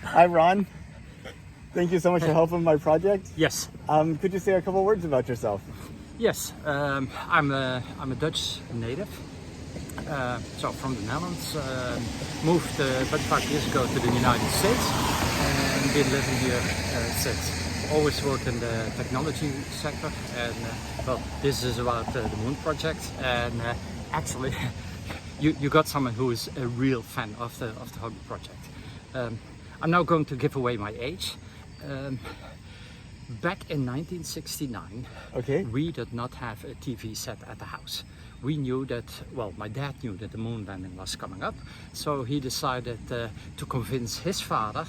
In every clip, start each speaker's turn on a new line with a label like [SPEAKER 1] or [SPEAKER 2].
[SPEAKER 1] Hi, Ron. Thank you so much for helping my project.
[SPEAKER 2] Yes,
[SPEAKER 1] Could you say a couple words about yourself?
[SPEAKER 2] yes. I'm a Dutch native. So from the Netherlands, moved 25 years ago to the United States and been living here since. Always worked in the technology sector, and well, this is about the Moon Project. And actually, you got someone who is a real fan of the hobby project. I'm now going to give away my age. Back in 1969,
[SPEAKER 1] Okay.
[SPEAKER 2] we did not have a TV set at the house. We knew that, well, my dad knew that the moon landing was coming up, so he decided to convince his father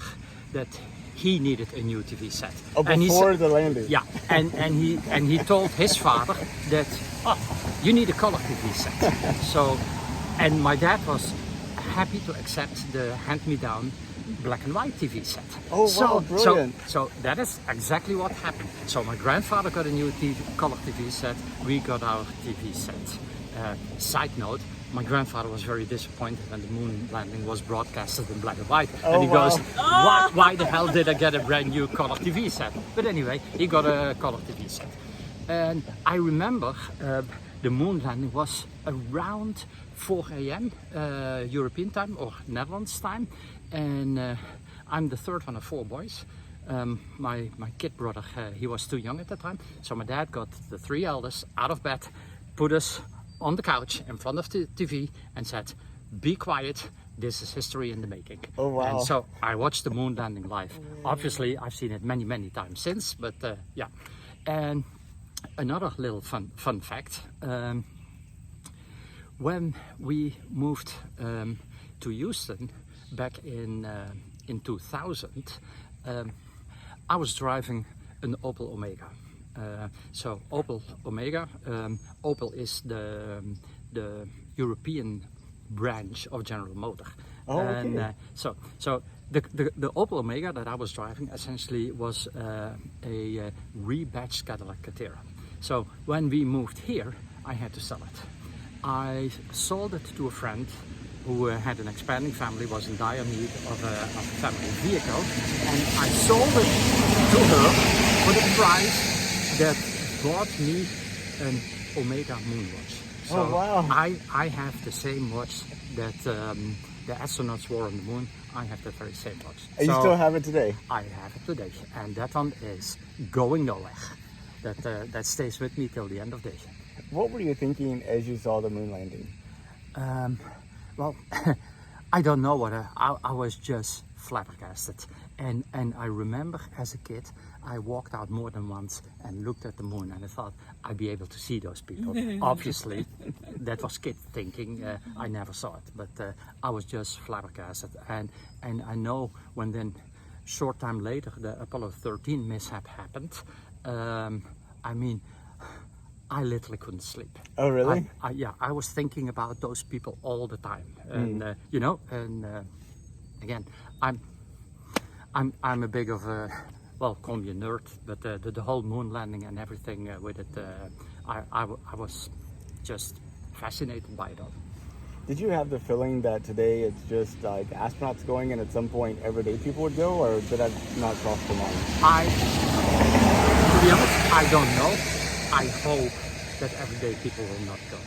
[SPEAKER 2] that he needed a new TV set.
[SPEAKER 1] Oh,
[SPEAKER 2] And he
[SPEAKER 1] before
[SPEAKER 2] said-
[SPEAKER 1] the landing.
[SPEAKER 2] Yeah, and he told his father that, oh, you need a color TV set. So, and my dad was happy to accept the hand-me-down black and white TV set.
[SPEAKER 1] Oh, wow, brilliant.
[SPEAKER 2] So that is exactly what happened. So my grandfather got a new color TV set, we got our TV set. Side note, my grandfather was very disappointed when the moon landing was broadcasted in black and white.
[SPEAKER 1] Oh,
[SPEAKER 2] and he
[SPEAKER 1] wow.
[SPEAKER 2] goes, why the hell did I get a brand new color TV set? But anyway, he got a color TV set. And I remember the moon landing was around 4 a.m. European time or Netherlands time. And I'm the third one of 4 boys. My kid brother, he was too young at the time. So my dad got the 3 eldest out of bed, put us on the couch in front of the TV and said, be quiet, this is history in the making.
[SPEAKER 1] Oh, wow.
[SPEAKER 2] And so I watched the moon landing live. Obviously, I've seen it many times since, but yeah. And another little fun fact, when we moved to Houston back in 2000, I was driving an Opel Omega. So Opel Omega, Opel is the European branch of General Motors.
[SPEAKER 1] Oh, okay.
[SPEAKER 2] And so the Opel Omega that I was driving essentially was a rebadged Cadillac Catera. So when we moved here, I had to sell it. I sold it to a friend who had an expanding family, was in dire need of a family vehicle, and I sold it to her for the price that bought me an Omega moon watch. So
[SPEAKER 1] Oh, wow.
[SPEAKER 2] I have the same watch that the astronauts wore on the moon. I have the very same watch.
[SPEAKER 1] And you
[SPEAKER 2] So
[SPEAKER 1] still have it today?
[SPEAKER 2] I have it today, and that one is going nowhere. That stays with me till the end of the day.
[SPEAKER 1] What were you thinking as you saw the moon landing?
[SPEAKER 2] Well, I don't know what I was just flabbergasted. And I remember as a kid, I walked out more than once and looked at the moon and I thought I'd be able to see those people. Obviously, that was kid thinking. I never saw it, but I was just flabbergasted. And I know when then, short time later, the Apollo 13 mishap happened. I mean, I literally couldn't sleep.
[SPEAKER 1] Oh, really?
[SPEAKER 2] Yeah, I was thinking about those people all the time, and you know, and again, I'm a big of a, well, call me a nerd, but the whole moon landing and everything with it, I was just fascinated by it all.
[SPEAKER 1] Did you have the feeling that today it's just like astronauts going and at some point everyday people would go, or did that not cross your mind?
[SPEAKER 2] To be honest, I don't know. I hope that everyday people will not go,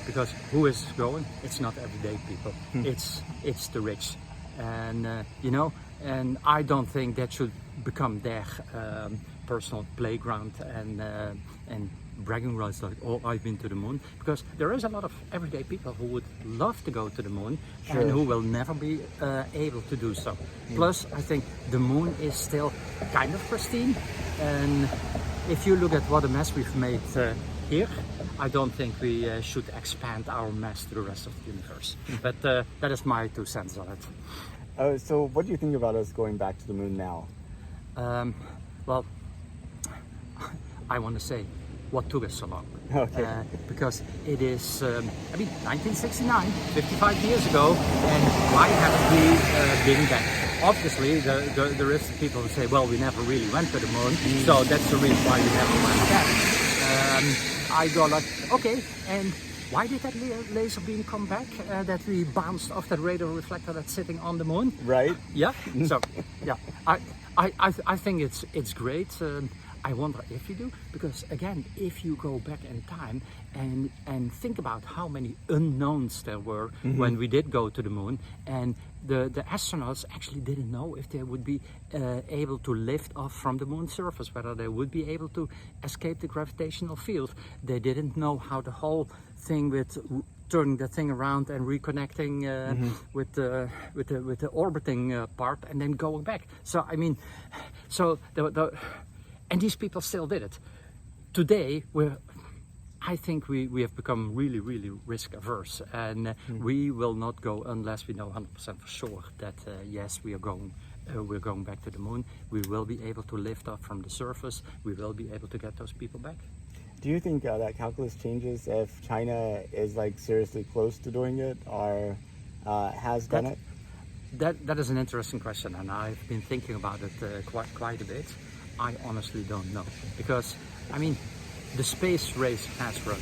[SPEAKER 2] because who is going? It's not everyday people. It's the rich, and you know. And I don't think that should become their personal playground and bragging rights, like, oh, I've been to the moon, because there is a lot of everyday people who would love to go to the moon and who will never be able to do so. Plus, I think the moon is still kind of pristine, and if you look at what a mess we've made here, I don't think we should expand our mess to the rest of the universe. But that is my 2 cents on it.
[SPEAKER 1] So what do you think about us going back to the moon now?
[SPEAKER 2] Well, I want to say, what took us so long?
[SPEAKER 1] Okay.
[SPEAKER 2] Because it is, 1969, 55 years ago, and why haven't we been back? Obviously, there is people who say, well, we never really went to the moon, so that's the reason why we never went back. I go like, okay, and why did that laser beam come back? That we bounced off that radar reflector that's sitting on the moon?
[SPEAKER 1] Right?
[SPEAKER 2] Yeah. So yeah, I think it's great. I wonder if you do, because again, if you go back in time and think about how many unknowns there were when we did go to the moon, and the astronauts actually didn't know if they would be able to lift off from the moon's surface, whether they would be able to escape the gravitational field. They didn't know how the whole thing with turning the thing around and reconnecting with the orbiting part and then going back. So I mean, so and these people still did it. Today, I think we have become really, really risk averse, and we will not go unless we know 100% for sure that yes, we're going back to the moon. We will be able to lift off from the surface. We will be able to get those people back.
[SPEAKER 1] Do you think that calculus changes if China is like seriously close to doing it or has done it?
[SPEAKER 2] That is an interesting question, and I've been thinking about it quite a bit. I honestly don't know, because I mean, the space race has run.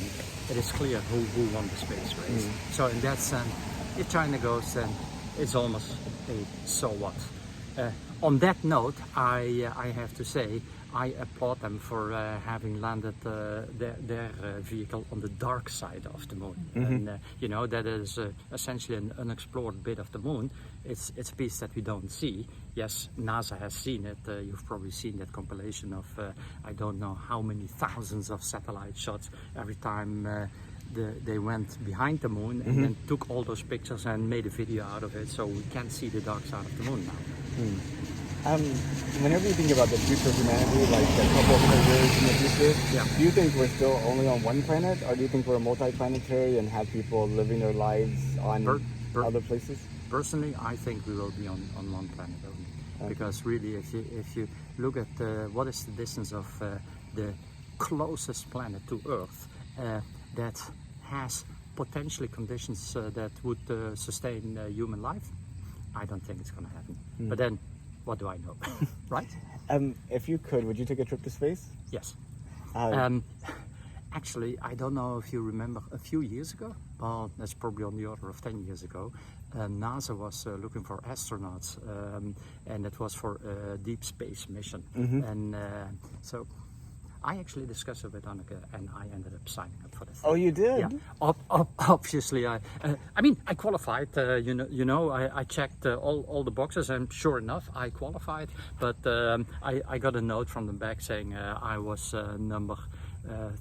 [SPEAKER 2] It is clear who won the space race. So in that sense, if China goes, then it's almost a so what. On that note, I have to say I applaud them for having landed their vehicle on the dark side of the moon. And you know, that is essentially an unexplored bit of the moon. It's a piece that we don't see. Yes, NASA has seen it. You've probably seen that compilation of I don't know how many thousands of satellite shots every time they went behind the moon and then took all those pictures and made a video out of it, so we can see the dark side of the moon now.
[SPEAKER 1] Whenever you think about the future of humanity, like a couple of hundred years in the future, do you think we're still only on one planet, or do you think we're multi-planetary and have people living their lives on other places?
[SPEAKER 2] Personally, I think we will be on one planet only, because really, if you look at what is the distance of the closest planet to Earth that has potentially conditions that would sustain human life, I don't think it's going to happen. But then, what do I know, right?
[SPEAKER 1] If you could, would you take a trip to space?
[SPEAKER 2] Yes. Actually, I don't know if you remember a few years ago, well, that's probably on the order of 10 years ago, NASA was looking for astronauts, and it was for a deep space mission. And so I actually discussed it with Anneke, and I ended up signing up for the thing.
[SPEAKER 1] Oh, you did?
[SPEAKER 2] Yeah. Obviously, I mean, I qualified. You know, I checked all the boxes, and sure enough, I qualified. But I got a note from them back saying I was number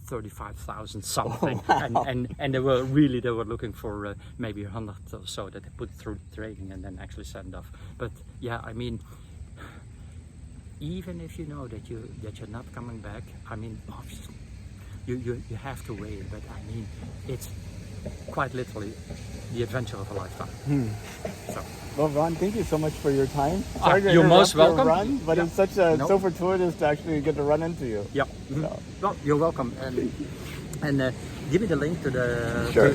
[SPEAKER 2] 35,000 something, and they were looking for maybe 100 or so that they put through training and then actually send off. But yeah, I mean, even if you know that you're not coming back, I mean, obviously, you have to wait. But I mean, it's quite literally the adventure of a lifetime. So.
[SPEAKER 1] Well, Ron, thank you so much for your time.
[SPEAKER 2] You're most welcome.
[SPEAKER 1] Run, but it's such so fortuitous to actually get to run into you.
[SPEAKER 2] Yeah. So. Well, you're welcome. And give me the link to the.
[SPEAKER 1] Sure.